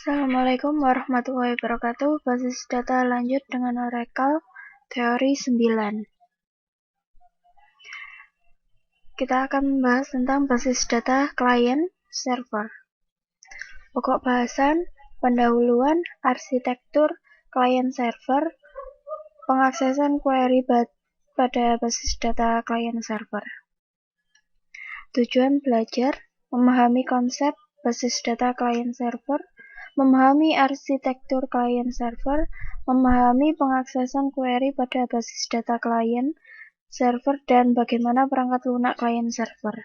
Assalamualaikum warahmatullahi wabarakatuh. Basis data lanjut dengan Oracle teori 9. Kita akan membahas tentang basis data client server. Pokok bahasan, pendahuluan, arsitektur client server, pengaksesan query pada basis data client server. Tujuan belajar, memahami konsep basis data client server, memahami arsitektur client server, memahami pengaksesan query pada basis data client server, dan bagaimana perangkat lunak client server.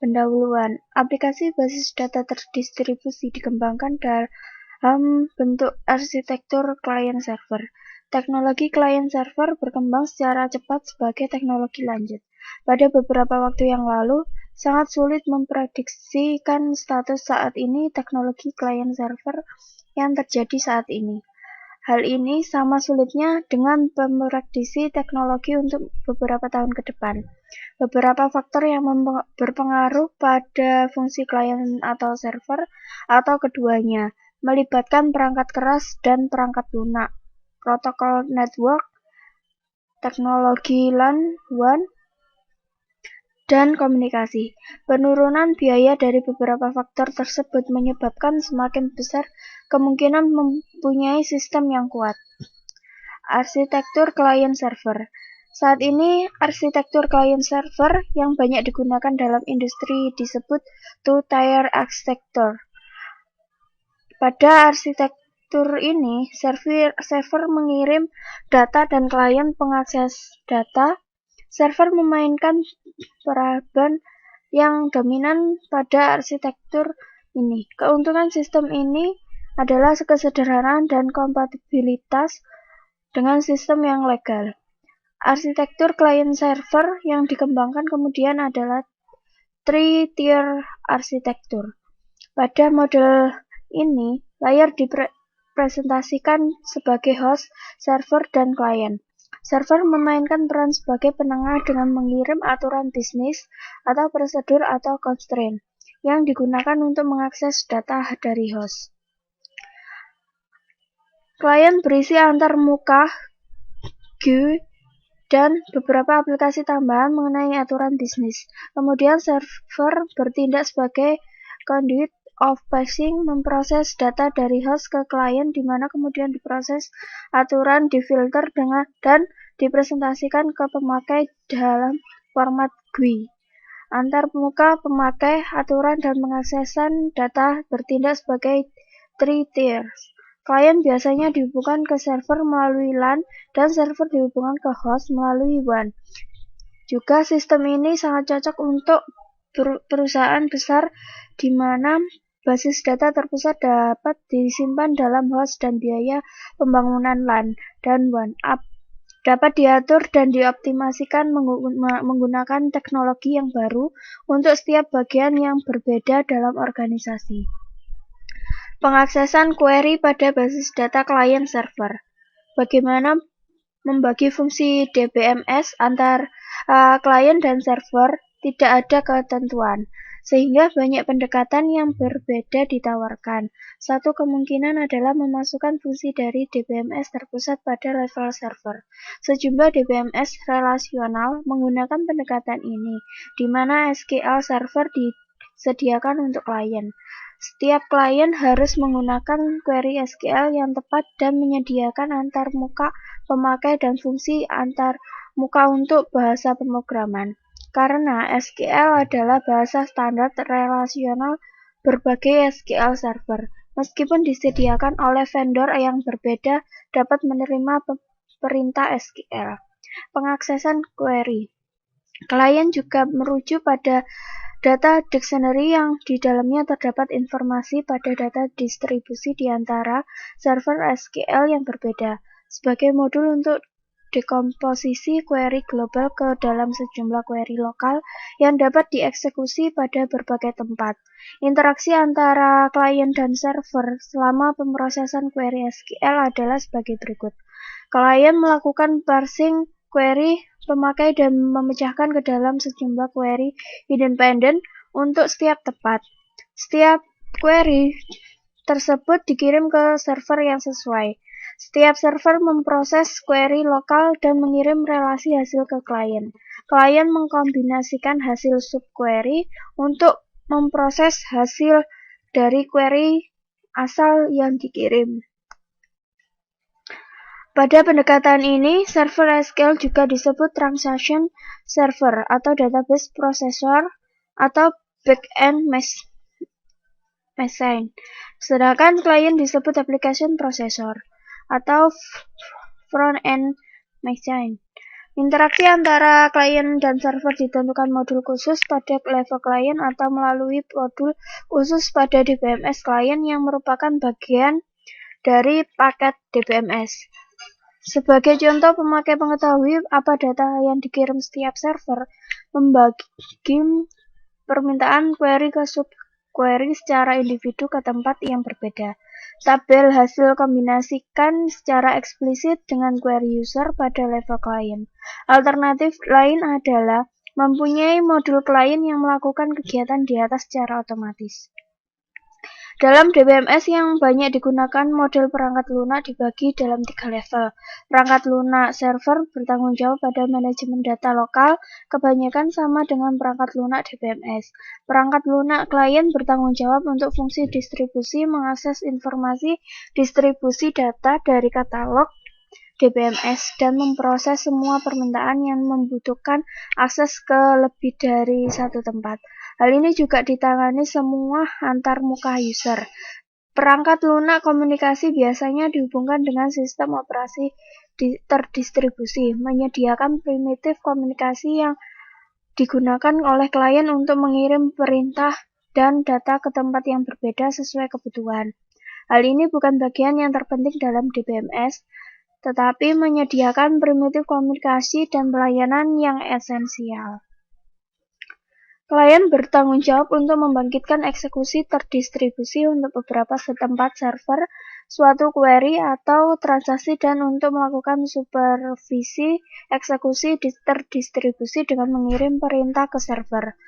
Pendahuluan, aplikasi basis data terdistribusi dikembangkan dalam bentuk arsitektur client server. Teknologi client server berkembang secara cepat sebagai teknologi lanjut. Pada beberapa waktu yang lalu, sangat sulit memprediksikan status saat ini teknologi client server yang terjadi saat ini. Hal ini sama sulitnya dengan memprediksi teknologi untuk beberapa tahun ke depan. Beberapa faktor yang berpengaruh pada fungsi klien atau server atau keduanya melibatkan perangkat keras dan perangkat lunak, protokol network, teknologi LAN, WAN, dan komunikasi. Penurunan biaya dari beberapa faktor tersebut menyebabkan semakin besar kemungkinan mempunyai sistem yang kuat. Arsitektur client server. Saat ini, arsitektur client server yang banyak digunakan dalam industri disebut two-tier architecture. Pada arsitektur ini, server mengirim data dan klien pengakses data. Server memainkan peran yang dominan pada arsitektur ini. Keuntungan sistem ini adalah kesederhanaan dan kompatibilitas dengan sistem yang legal. Arsitektur client server yang dikembangkan kemudian adalah three-tier arsitektur. Pada model ini, layar dipresentasikan sebagai host, server, dan klien. Server memainkan peran sebagai penengah dengan mengirim aturan bisnis atau prosedur atau constraint yang digunakan untuk mengakses data dari host. Klien berisi antarmuka, GUI, dan beberapa aplikasi tambahan mengenai aturan bisnis. Kemudian server bertindak sebagai conduit of passing, memproses data dari host ke klien, di mana kemudian diproses aturan, difilter dan dipresentasikan ke pemakai dalam format GUI. Antarmuka pemakai, aturan, dan pengaksesan data bertindak sebagai three tiers. Klien biasanya dihubungkan ke server melalui LAN dan server dihubungkan ke host melalui WAN. Juga sistem ini sangat cocok untuk perusahaan besar di mana basis data terpusat dapat disimpan dalam host dan biaya pembangunan LAN dan WAN dapat diatur dan dioptimasikan menggunakan teknologi yang baru untuk setiap bagian yang berbeda dalam organisasi. Pengaksesan query pada basis data client server. Bagaimana membagi fungsi DBMS antar klien dan server tidak ada ketentuan, sehingga banyak pendekatan yang berbeda ditawarkan. Satu kemungkinan adalah memasukkan fungsi dari DBMS terpusat pada level server. Sejumlah DBMS relasional menggunakan pendekatan ini, di mana SQL server disediakan untuk klien. Setiap klien harus menggunakan query SQL yang tepat dan menyediakan antarmuka pemakai dan fungsi antarmuka untuk bahasa pemrograman. Karena SQL adalah bahasa standar relasional berbagai SQL server, meskipun disediakan oleh vendor yang berbeda, dapat menerima perintah SQL. Pengaksesan query. Klien juga merujuk pada data dictionary yang di dalamnya terdapat informasi pada data distribusi di antara server SQL yang berbeda, sebagai modul untuk dekomposisi query global ke dalam sejumlah query lokal yang dapat dieksekusi pada berbagai tempat. Interaksi antara klien dan server selama pemrosesan query SQL adalah sebagai berikut. Klien melakukan parsing query pemakai dan memecahkan ke dalam sejumlah query independen untuk setiap tempat. Setiap query tersebut dikirim ke server yang sesuai. Setiap server memproses query lokal dan mengirim relasi hasil ke klien. Klien mengkombinasikan hasil subquery untuk memproses hasil dari query asal yang dikirim. Pada pendekatan ini, server SQL juga disebut transaction server atau database processor atau back-end machine. Sedangkan klien disebut application processor atau front-end machine. Interaksi antara klien dan server ditentukan modul khusus pada level klien atau melalui modul khusus pada DBMS klien yang merupakan bagian dari paket DBMS. Sebagai contoh, pemakai mengetahui apa data yang dikirim setiap server, membagi permintaan query ke subquery secara individu ke tempat yang berbeda. Tabel hasil kombinasikan secara eksplisit dengan query user pada level klien. Alternatif lain adalah mempunyai modul klien yang melakukan kegiatan di atas secara otomatis. Dalam DBMS yang banyak digunakan, model perangkat lunak dibagi dalam 3 level. Perangkat lunak server bertanggung jawab pada manajemen data lokal, kebanyakan sama dengan perangkat lunak DBMS. Perangkat lunak klien bertanggung jawab untuk fungsi distribusi, mengakses informasi distribusi data dari katalog DBMS dan memproses semua permintaan yang membutuhkan akses ke lebih dari satu tempat. Hal ini juga ditangani semua antar muka user. Perangkat lunak komunikasi biasanya dihubungkan dengan sistem operasi terdistribusi, menyediakan primitif komunikasi yang digunakan oleh klien untuk mengirim perintah dan data ke tempat yang berbeda sesuai kebutuhan. Hal ini bukan bagian yang terpenting dalam DBMS, tetapi menyediakan primitif komunikasi dan pelayanan yang esensial. Klien bertanggung jawab untuk membangkitkan eksekusi terdistribusi untuk beberapa tempat server, suatu query atau transaksi dan untuk melakukan supervisi eksekusi terdistribusi dengan mengirim perintah ke server.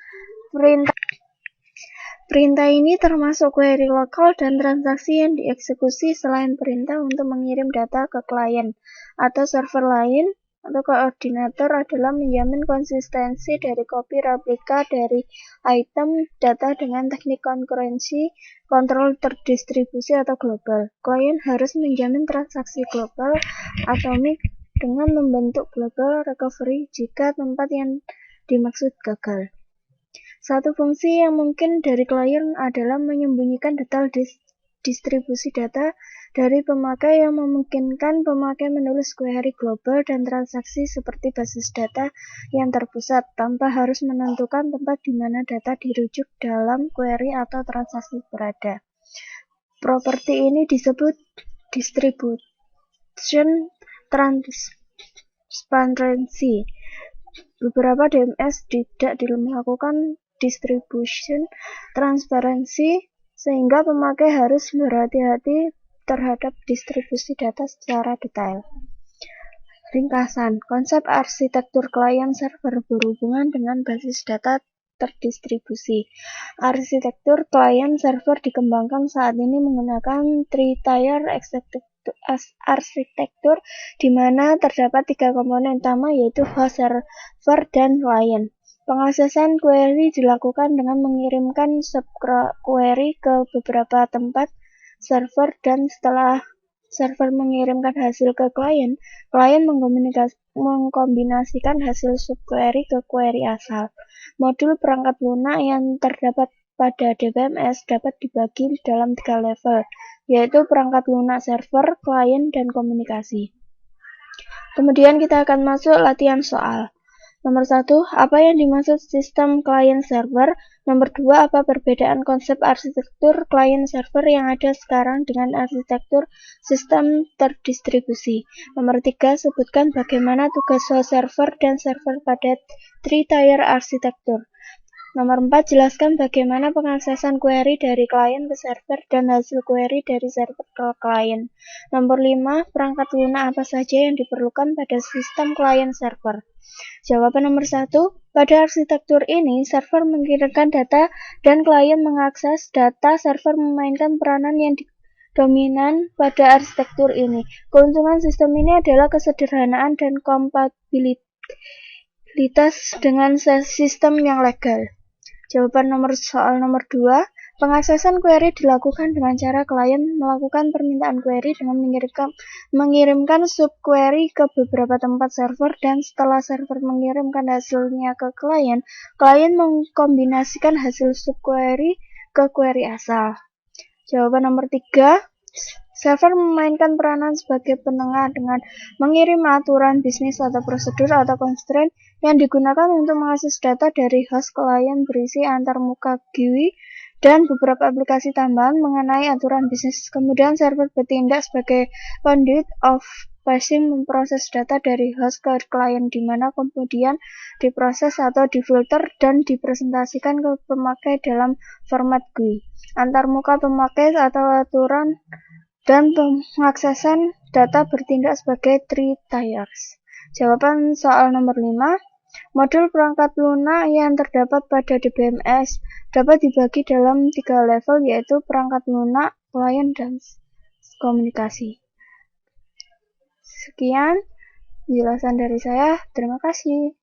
Perintah ini termasuk query lokal dan transaksi yang dieksekusi selain perintah untuk mengirim data ke klien atau server lain. Atau koordinator adalah menjamin konsistensi dari kopi replika dari item data dengan teknik konkurensi, kontrol terdistribusi atau global. Klien harus menjamin transaksi global atomik dengan membentuk global recovery jika tempat yang dimaksud gagal. Satu fungsi yang mungkin dari klien adalah menyembunyikan detail distribusi data dari pemakai yang memungkinkan pemakai menulis query global dan transaksi seperti basis data yang terpusat tanpa harus menentukan tempat di mana data dirujuk dalam query atau transaksi berada. Properti ini disebut distribution transparency. Beberapa DMS tidak melakukan distribution transparency sehingga pemakai harus berhati-hati terhadap distribusi data secara detail. Ringkasan, konsep arsitektur klien server berhubungan dengan basis data terdistribusi. Arsitektur klien server dikembangkan saat ini menggunakan three-tier arsitektur di mana terdapat 3 komponen utama yaitu host, server, dan klien. Pengaksesan query dilakukan dengan mengirimkan subquery ke beberapa tempat server dan setelah server mengirimkan hasil ke klien, klien mengkombinasikan hasil subquery ke query asal. Modul perangkat lunak yang terdapat pada DBMS dapat dibagi dalam 3 level, yaitu perangkat lunak server, klien, dan komunikasi. Kemudian kita akan masuk latihan soal. Nomor 1, apa yang dimaksud sistem klien server? Nomor 2, apa perbedaan konsep arsitektur klien server yang ada sekarang dengan arsitektur sistem terdistribusi? Nomor 3, sebutkan bagaimana tugas host server dan server pada three-tier arsitektur. Nomor 4, jelaskan bagaimana pengaksesan query dari klien ke server dan hasil query dari server ke klien. Nomor 5, perangkat lunak apa saja yang diperlukan pada sistem klien server. Jawaban nomor 1, pada arsitektur ini, server mengirimkan data dan klien mengakses data. Server memainkan peranan yang dominan pada arsitektur ini. Keuntungan sistem ini adalah kesederhanaan dan kompatibilitas dengan sistem yang legal. Jawaban soal nomor 2, pengaksesan query dilakukan dengan cara klien melakukan permintaan query dengan mengirimkan subquery ke beberapa tempat server, dan setelah server mengirimkan hasilnya ke klien mengkombinasikan hasil subquery ke query asal. Jawaban nomor 3, server memainkan peranan sebagai penengah dengan mengirim aturan bisnis atau prosedur atau constraint yang digunakan untuk mengakses data dari host klien berisi antarmuka GUI dan beberapa aplikasi tambahan mengenai aturan bisnis. Kemudian server bertindak sebagai conduit of passing, memproses data dari host ke klien, di mana kemudian diproses atau difilter dan dipresentasikan ke pemakai dalam format GUI. Antarmuka pemakai atau aturan dan pengaksesan data bertindak sebagai three tiers. Jawaban soal nomor 5, modul perangkat lunak yang terdapat pada DBMS dapat dibagi dalam 3 level, yaitu perangkat lunak, klien, dan komunikasi. Sekian penjelasan dari saya. Terima kasih.